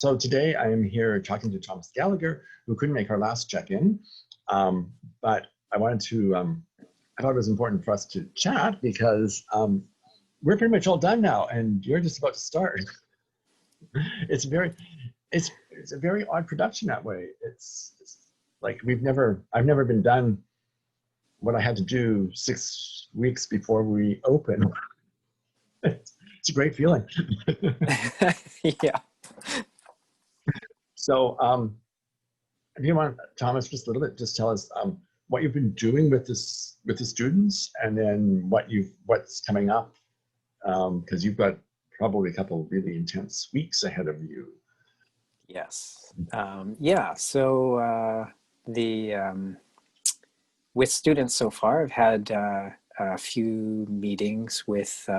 So today I am here talking to Thomas Gallagher, who couldn't make our last check-in, but I wanted to, I thought it was important for us to chat because we're pretty much all done now and you're just about to start. It's very, it's a very odd production that way. It's like I've never been done what I had to do 6 weeks before we open. It's a great feeling. Yeah. So if you want, Thomas, just a little bit, just tell us what you've been doing with the students, and then what's coming up, because you've got probably a couple of really intense weeks ahead of you. Yes. Yeah. So with students so far, I've had a few meetings with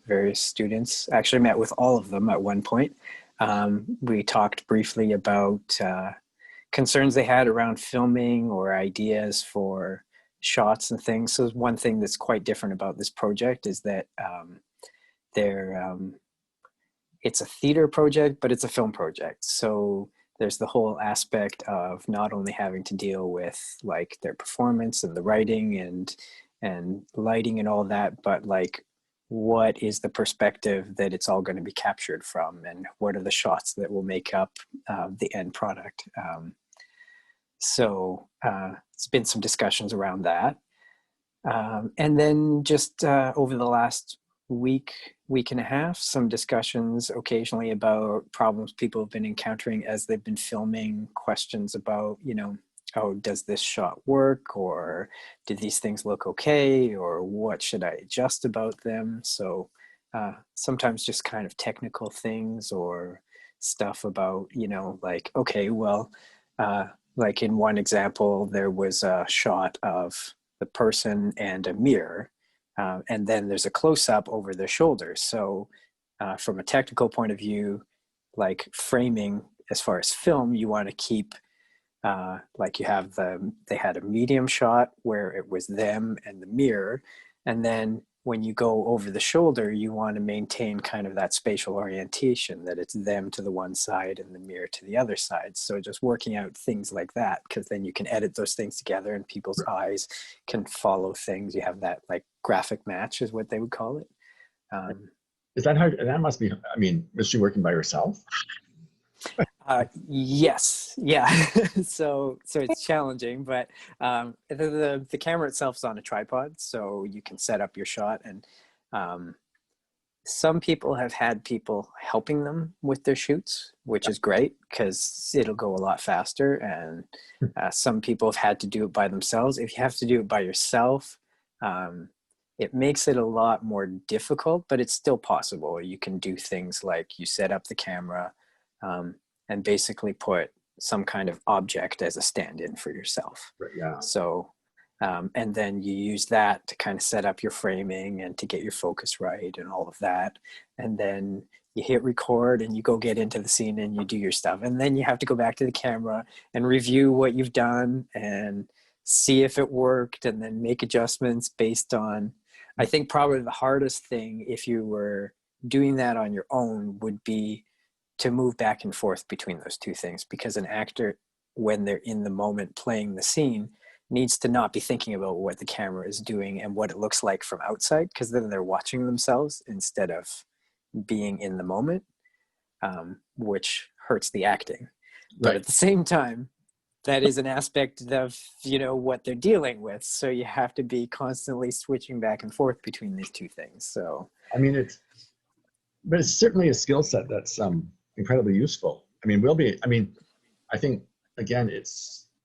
various students. Actually, met with all of them at one point. We talked briefly about concerns they had around filming or ideas for shots and things. So one thing that's quite different about this project is that it's a theater project, but it's a film project. So there's the whole aspect of not only having to deal with like their performance and the writing and lighting and all that, but like what is the perspective that it's all going to be captured from, and what are the shots that will make up the end product. So it's been some discussions around that. And then just over the last week and a half, some discussions occasionally about problems people have been encountering as they've been filming, questions about, oh, does this shot work, or did these things look okay, or what should I adjust about them? So sometimes just kind of technical things or stuff about, like, okay, well, like in one example, there was a shot of the person and a mirror, and then there's a close-up over their shoulders. So from a technical point of view, like framing as far as film, you want to keep like they had a medium shot where it was them and the mirror. And then when you go over the shoulder, you want to maintain kind of that spatial orientation, that it's them to the one side and the mirror to the other side. So just working out things like that, because then you can edit those things together and people's eyes can follow things. You have that like graphic match is what they would call it. Is that hard? That must be, I mean, was she working by herself? Yes, yeah. so it's challenging, but the camera itself is on a tripod, so you can set up your shot. And some people have had people helping them with their shoots, which is great because it'll go a lot faster. And some people have had to do it by themselves. If you have to do it by yourself, it makes it a lot more difficult, but it's still possible. You can do things like you set up the camera and basically put some kind of object as a stand-in for yourself. Right, yeah. So, and then you use that to kind of set up your framing and to get your focus right and all of that. And then you hit record and you go get into the scene and you do your stuff. And then you have to go back to the camera and review what you've done and see if it worked, and then make adjustments based on, I think probably the hardest thing if you were doing that on your own would be to move back and forth between those two things, because an actor, when they're in the moment playing the scene, needs to not be thinking about what the camera is doing and what it looks like from outside, because then they're watching themselves instead of being in the moment, which hurts the acting. But Right. at the same time, that is an aspect of, what they're dealing with. So you have to be constantly switching back and forth between these two things. So, I mean, it's certainly a skill set that's incredibly useful. I mean, I think, again,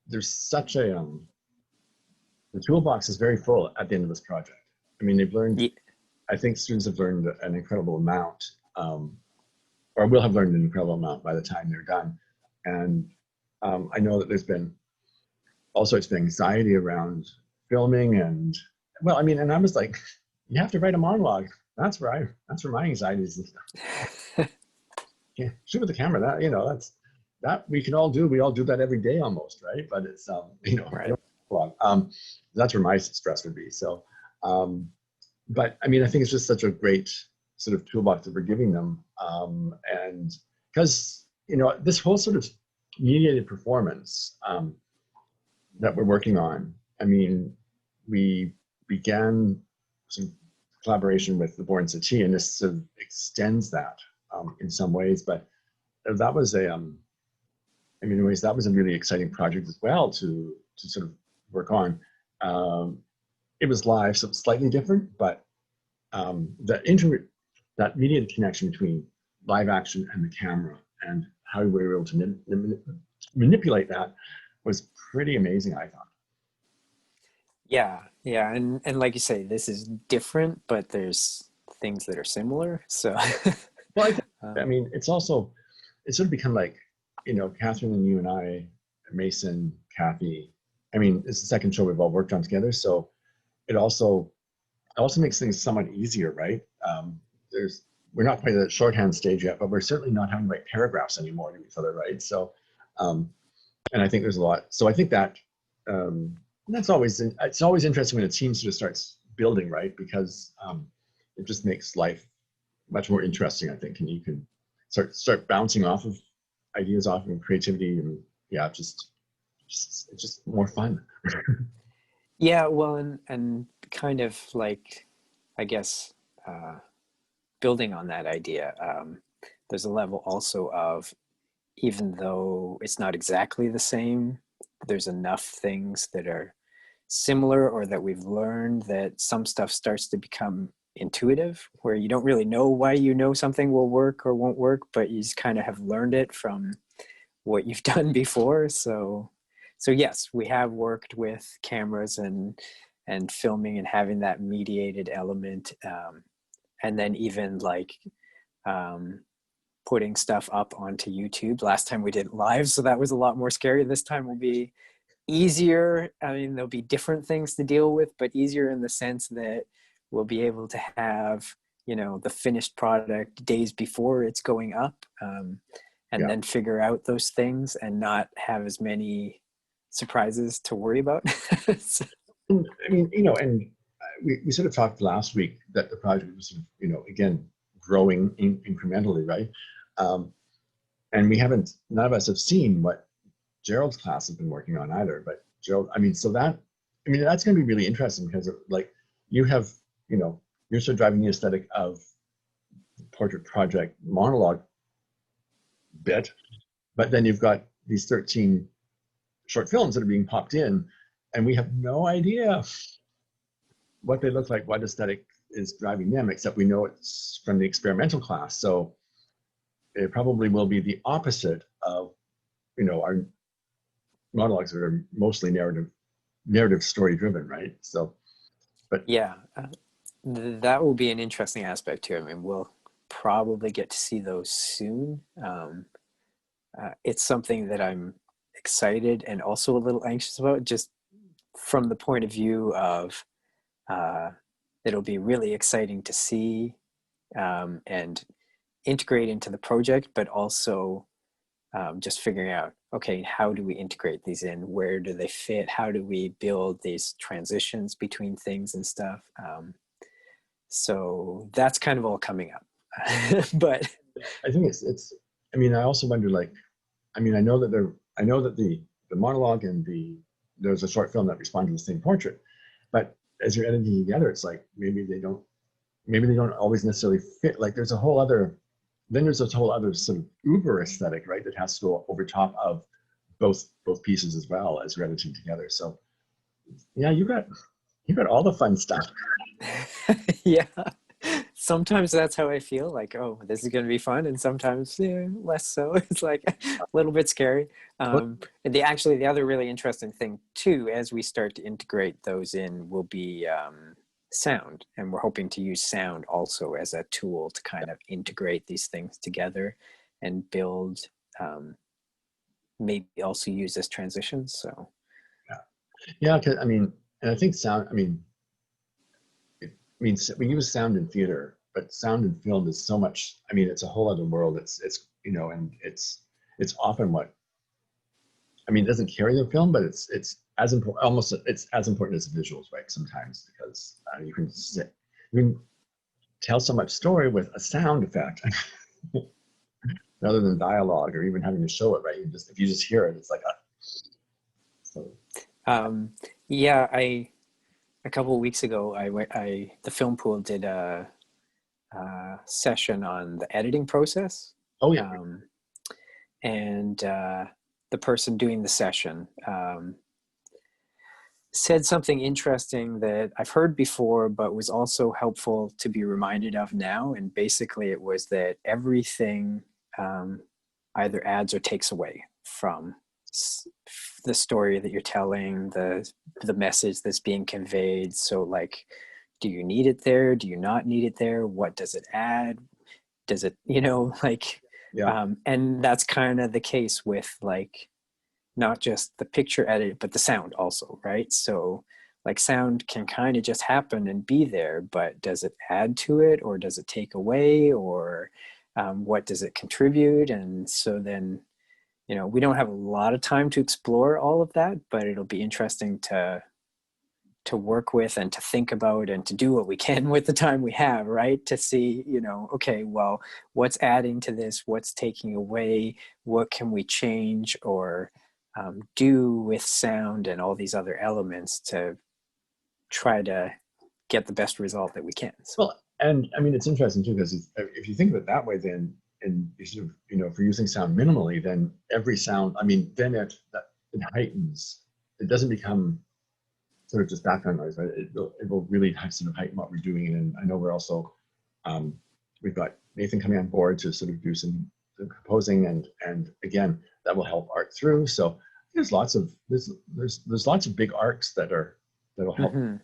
there's such a, the toolbox is very full at the end of this project. I mean, they've learned, I think students have learned an incredible amount, or will have learned an incredible amount by the time they're done. And I know that there's been all sorts of anxiety around filming and, well, I mean, and I was like, you have to write a monologue. That's where my anxieties and stuff. Yeah, shoot with the camera. That we can all do. We all do that every day almost, right? But it's right. That's where my stress would be. So, but I mean, I think it's just such a great sort of toolbox that we're giving them, and because this whole sort of mediated performance that we're working on. I mean, we began some collaboration with the Born Satie, and this sort of extends that in some ways. But that was anyways, that was a really exciting project as well to sort of work on. It was live, so it's slightly different, but that mediated connection between live action and the camera and how we were able to manipulate that was pretty amazing, I thought. Yeah, yeah, and like you say, this is different, but there's things that are similar. So, Well, I um, mean, it's sort of become like, Catherine and you and I, Mason, Kathy. I mean, it's the second show we've all worked on together, so it also makes things somewhat easier, right? We're not quite at the shorthand stage yet, but we're certainly not having to write paragraphs anymore to each other, right? So, um, and I think there's a lot. So I think that um, it's always interesting when a team sort of starts building, right? Because it just makes life much more interesting, I think, and you can start bouncing off of ideas, off of creativity, and yeah, it's just more fun. yeah, well, and kind of like, I guess, uh, building on that idea, there's a level also of, even though it's not exactly the same, there's enough things that are similar or that we've learned that some stuff starts to become intuitive, where you don't really know why something will work or won't work, but you just kind of have learned it from what you've done before. So yes, we have worked with cameras and filming and having that mediated element, and then even like um, putting stuff up onto YouTube. Last time we did live, so that was a lot more scary. This time will be easier. I mean, there'll be different things to deal with, but easier in the sense that we'll be able to have, the finished product days before it's going up, and Yeah. then figure out those things and not have as many surprises to worry about. So, And, I mean, and we sort of talked last week that the project was, again, growing incrementally, right? Um, and none of us have seen what Gerald's class has been working on either. But Gerald, I mean, that's going to be really interesting because, like, you have, you're sort of driving the aesthetic of the portrait project monologue bit, but then you've got these 13 short films that are being popped in, and we have no idea what they look like, what aesthetic is driving them, except we know it's from the experimental class. So it probably will be the opposite of, our monologues that are mostly narrative story driven, right? So, but yeah, that will be an interesting aspect too. I mean, we'll probably get to see those soon. It's something that I'm excited and also a little anxious about, just from the point of view of, uh, it'll be really exciting to see, and integrate into the project, but also, just figuring out, okay, how do we integrate these in? Where do they fit? How do we build these transitions between things and stuff? So that's kind of all coming up. But I think I mean, I also wonder, like, I mean, I know that the monologue and there's a short film that respond to the same portrait, but as you're editing together, it's like maybe they don't always necessarily fit. Like there's this whole other sort of uber aesthetic, right? That has to go over top of both pieces as well as you're editing together. So yeah, you got all the fun stuff. yeah, sometimes that's how I feel, like, oh, this is going to be fun, and sometimes, yeah, less so. It's like a little bit scary. And the other really interesting thing too, as we start to integrate those in, will be, sound, and we're hoping to use sound also as a tool to kind of integrate these things together and build, um, maybe also use as transitions. So Yeah, yeah. 'Cause, I mean, and I think sound. We use sound in theater, but sound in film is so much. I mean, it's a whole other world. And it's often what it doesn't carry the film, but it's as important. Almost it's as important as the visuals, right? Sometimes because you can tell so much story with a sound effect. rather than dialogue or even having to show it, right? If you just hear it, it's like, so Um, yeah, a couple of weeks ago, the film pool did a session on the editing process. oh yeah, Um, and the person doing the session said something interesting that I've heard before, but was also helpful to be reminded of now. And basically, it was that everything um, either adds or takes away from the story that you're telling, the message that's being conveyed. So, like, do you need it there? Do you not need it there? What does it add? Does it, like, yeah. and that's kind of the case with like not just the picture edit, but the sound also, right? So like sound can kind of just happen and be there, but does it add to it or does it take away, or what does it contribute? And so then, we don't have a lot of time to explore all of that, but it'll be interesting to work with and to think about and to do what we can with the time we have, right? To see, okay, well, what's adding to this? What's taking away? What can we change or do with sound and all these other elements to try to get the best result that we can? So, Well, and I mean, it's interesting too, because if you think of it that way, then, and you sort of, if you're using sound minimally, then every sound, I mean, then it heightens. It doesn't become sort of just background noise, right? It will really sort of heighten what we're doing. And I know we're also, um, we've got Nathan coming on board to sort of do some composing, and again, that will help art through. So there's lots of big arcs that'll help. mhm.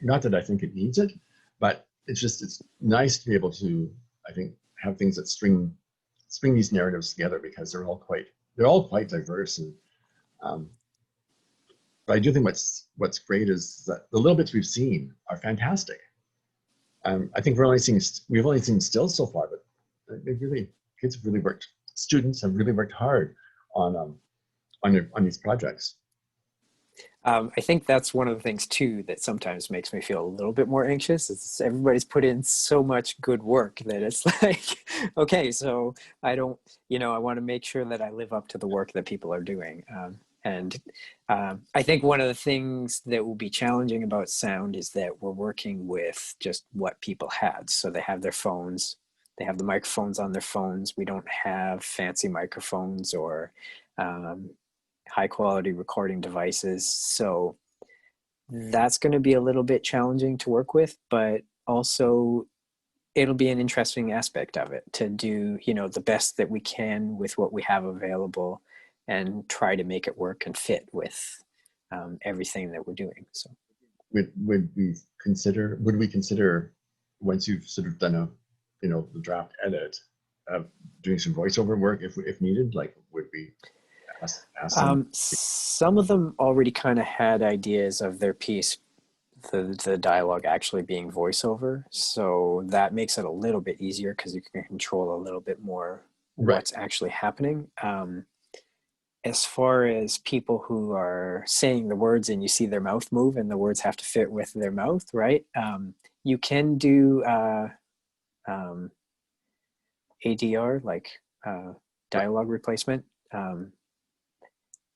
Not that I think it needs it, but it's nice to be able to, I think, have things that string these narratives together, because they're all quite diverse. And um, but I do think what's great is that the little bits we've seen are fantastic. I think we've only seen stills so far, but kids have really worked. Students have really worked hard on these projects. I think that's one of the things too that sometimes makes me feel a little bit more anxious. Is everybody's put in so much good work that it's like, okay, so I don't, I want to make sure that I live up to the work that people are doing. And I think one of the things that will be challenging about sound is that we're working with just what people had. So they have their phones, they have the microphones on their phones. We don't have fancy microphones or um, high quality recording devices. So that's going to be a little bit challenging to work with, but also it'll be an interesting aspect of it to do, the best that we can with what we have available and try to make it work and fit with everything that we're doing. So Would we consider, once you've sort of done the draft edit, doing some voiceover work if needed? Like, would we ask them? some of them already kind of had ideas of their piece, the dialogue actually being voiceover. So that makes it a little bit easier because you can control a little bit more Right. what's actually happening. As far as people who are saying the words and you see their mouth move and the words have to fit with their mouth, right? You can do um, ADR, like dialogue replacement. Um,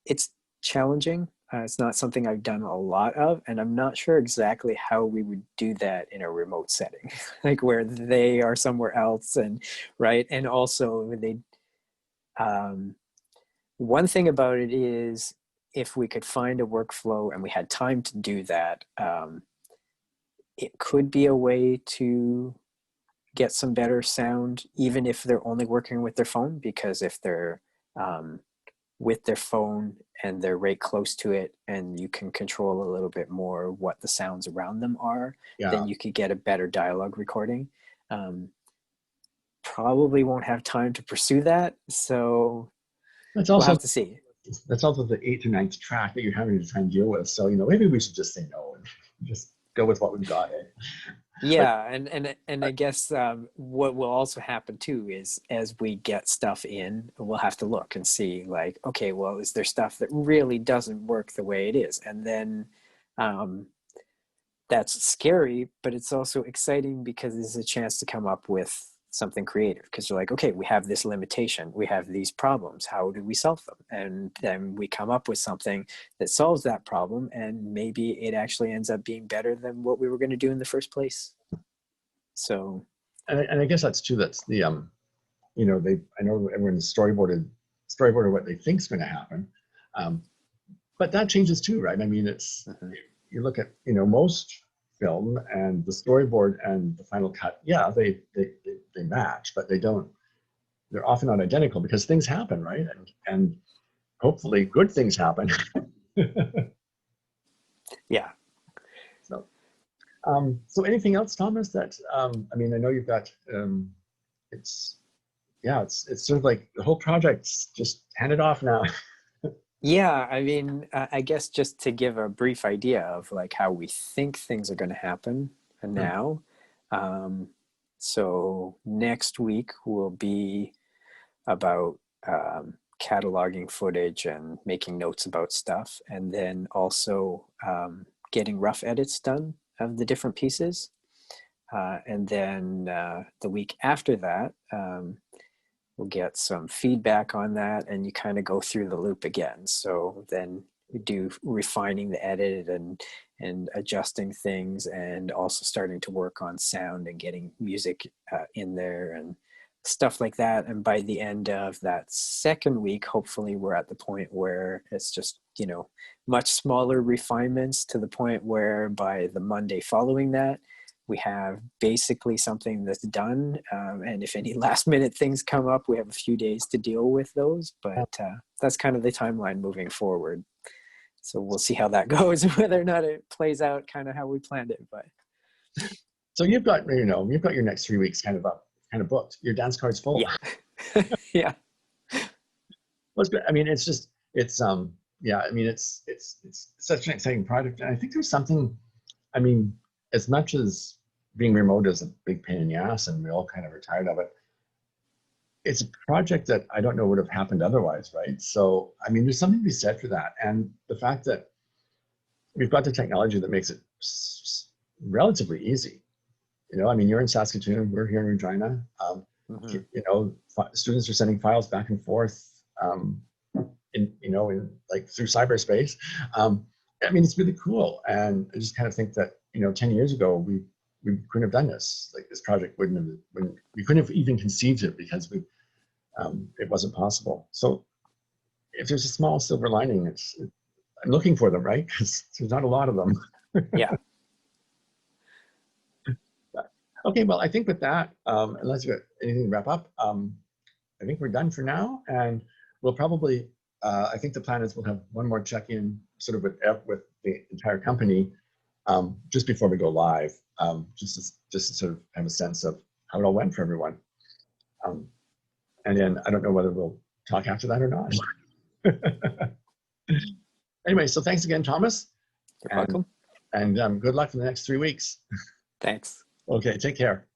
it's challenging. It's not something I've done a lot of, and I'm not sure exactly how we would do that in a remote setting, like where they are somewhere else, and right. And also, um, one thing about it is if we could find a workflow and we had time to do that, it could be a way to get some better sound, even if they're only working with their phone, because if they're um, with their phone and they're right close to it and you can control a little bit more what the sounds around them are, Yeah. then you could get a better dialogue recording. Um, Probably won't have time to pursue that, so That's we'll also have to see. that's also the eighth or ninth track that you're having to try and deal with. So maybe we should just say no and just go with what we've got. But Yeah, and I guess what will also happen too is as we get stuff in, we'll have to look and see like, okay, well, is there stuff that really doesn't work the way it is? And then um, that's scary, but it's also exciting because it's a chance to come up with something creative, because you're like, okay, we have this limitation, we have these problems, how do we solve them? And then we come up with something that solves that problem, and maybe it actually ends up being better than what we were going to do in the first place. So and I guess that's true. That's the I know everyone's storyboarded what they think's going to happen, but that changes too, right? I mean, it's you look at most film and the storyboard and the final cut, yeah, they match, but they're often not identical because things happen, right? And hopefully good things happen. yeah. So anything else, Thomas, that I mean, I know you've got it's sort of like the whole project's just handed off now. Yeah, I mean, I guess just to give a brief idea of like how we think things are going to happen now. So next week will be about cataloging footage and making notes about stuff, and then also getting rough edits done of the different pieces. And then the week after that, we'll get some feedback on that, and you kind of go through the loop again. So then we do refining the edit and adjusting things, and also starting to work on sound and getting music in there and stuff like that. And by the end of that second week, hopefully we're at the point where it's just, much smaller refinements, to the point where by the Monday following that, we have basically something that's done. And if any last minute things come up, we have a few days to deal with those. But that's kind of the timeline moving forward. So we'll see how that goes, whether or not it plays out kind of how we planned it. But so you've got your next 3 weeks kind of booked. Your dance card's full. Yeah. Yeah. Well, it's good. I mean, I mean, it's such an exciting project. And I think there's something, I mean, as much as being remote is a big pain in the ass and we all kind of are tired of it, it's a project that I don't know would have happened otherwise, right? So, I mean, there's something to be said for that. And the fact that we've got the technology that makes it relatively easy. I mean, you're in Saskatoon, we're here in Regina. Students are sending files back and forth in like through cyberspace. I mean, it's really cool. And I just kind of think that, 10 years ago, we couldn't have done this. Like, this project we couldn't have even conceived it because it wasn't possible. So if there's a small silver lining, I'm looking for them, right? Because there's not a lot of them. Yeah. Okay, well, I think with that, unless you got anything to wrap up, I think we're done for now. And we'll probably, I think the plan is we'll have one more check-in sort of with the entire company just before we go live, just to sort of have a sense of how it all went for everyone. And then I don't know whether we'll talk after that or not. Anyway, so thanks again, Thomas. You're welcome. And good luck for the next 3 weeks. Thanks. Okay, take care.